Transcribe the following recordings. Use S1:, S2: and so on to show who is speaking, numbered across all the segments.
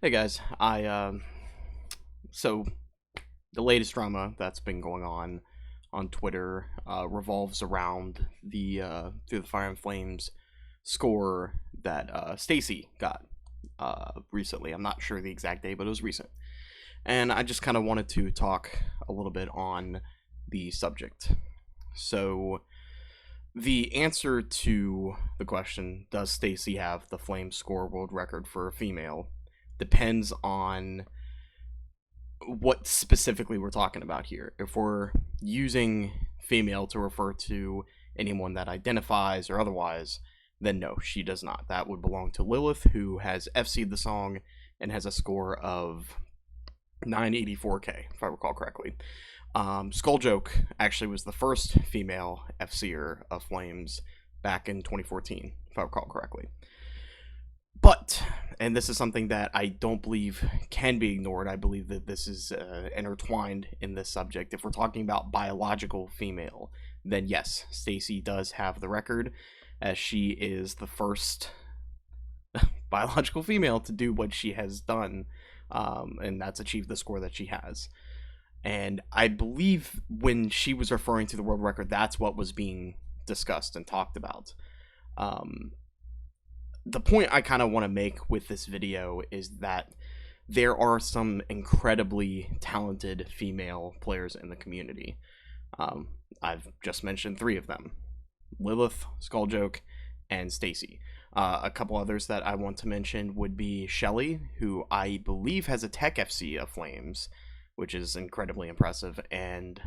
S1: Hey guys, so the latest drama that's been going on Twitter revolves around the Through the Fire and Flames score that Stacy got recently. I'm not sure the exact date, but it was recent, and I just kind of wanted to talk a little bit on the subject. So the answer to the question, does Stacy have the Flames score world record for a female, depends on what specifically we're talking about here. If we're using female to refer to anyone that identifies or otherwise, then no, she does not. That would belong to Lilith, who has FC'd the song and has a score of 984k, if I recall correctly. Skulljoke actually was the first female FCer of Flames back in 2014, if I recall correctly. But, and this is something that I don't believe can be ignored, I believe that this is intertwined in this subject. If we're talking about biological female, then yes, Stacy does have the record, as she is the first biological female to do what she has done, and that's achieved the score that she has. And I believe when she was referring to the world record, that's what was being discussed and talked about. The point I kind of want to make with this video is that there are some incredibly talented female players in the community. I've just mentioned three of them: Lilith, Skulljoke, and Stacy. A couple others that I want to mention would be Shelly, who I believe has a Tech FC of Flames, which is incredibly impressive, and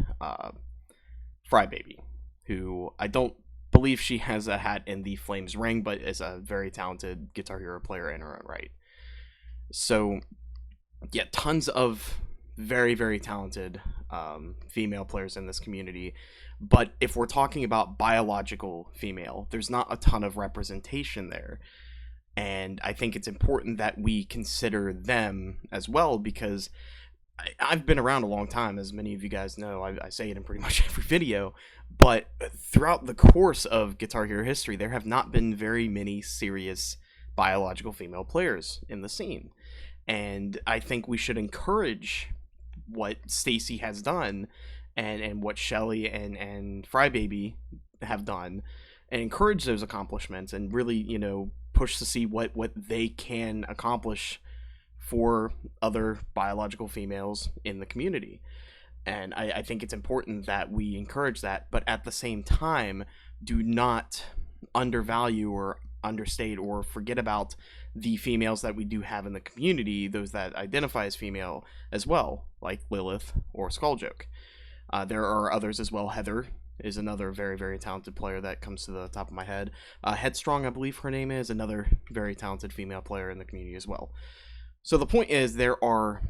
S1: Frybaby, who I don't believe she has a hat in the Flames ring, but is a very talented Guitar Hero player in her own right. So, yeah, tons of very, very talented female players in this community. But if we're talking about biological female, there's not a ton of representation there. And I think it's important that we consider them as well, because I've been around a long time, as many of you guys know. I say it in pretty much every video, but throughout the course of Guitar Hero history, there have not been very many serious biological female players in the scene. And I think we should encourage what Stacy has done, and what Shelly and Frybaby have done, and encourage those accomplishments, and really, push to see what they can accomplish for other biological females in the community. And I think it's important that we encourage that, but at the same time, do not undervalue or understate or forget about the females that we do have in the community, those that identify as female as well, like Lilith or Skulljoke. There are others as well. Heather is another very, very talented player that comes to the top of my head. Headstrong, I believe her name is, another very talented female player in the community as well. So the point is, there are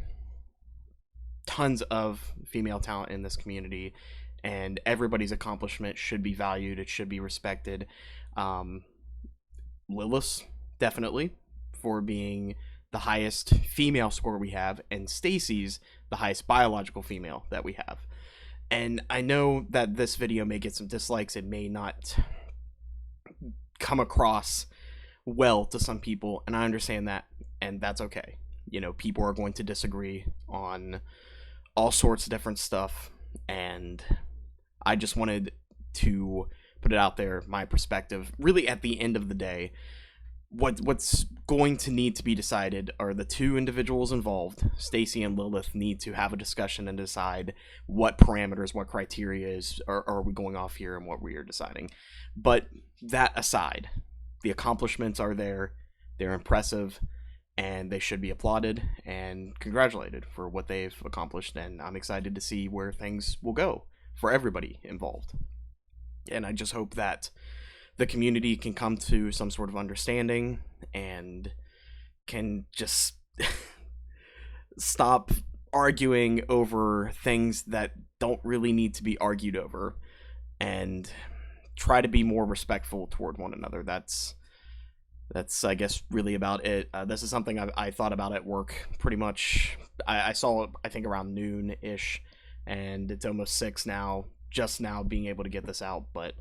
S1: tons of female talent in this community, and everybody's accomplishment should be valued. It should be respected. Lilith, definitely, for being the highest female score we have, and Stacy's the highest biological female that we have. And I know that this video may get some dislikes. It may not come across well to some people, and I understand that, and that's okay. People are going to disagree on all sorts of different stuff, and I just wanted to put it out there, my perspective. Really, at the end of the day, what's going to need to be decided are the two individuals involved. Stacy and Lilith need to have a discussion and decide what parameters, what criteria are we going off here, and what we are deciding. But that aside, the accomplishments are there, they're impressive, and they should be applauded and congratulated for what they've accomplished. And I'm excited to see where things will go for everybody involved. And I just hope that the community can come to some sort of understanding and can just stop arguing over things that don't really need to be argued over, and try to be more respectful toward one another. That's I guess really about it. This is something I thought about at work pretty much. I saw it, I think, around noon-ish, and it's almost 6 now, just now being able to get this out. But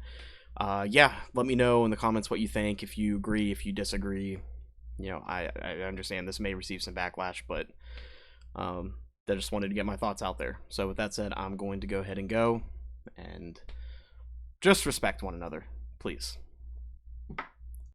S1: yeah, let me know in the comments what you think, if you agree, if you disagree. I understand this may receive some backlash, but I just wanted to get my thoughts out there. So with that said, I'm going to go ahead and go, and just respect one another, please.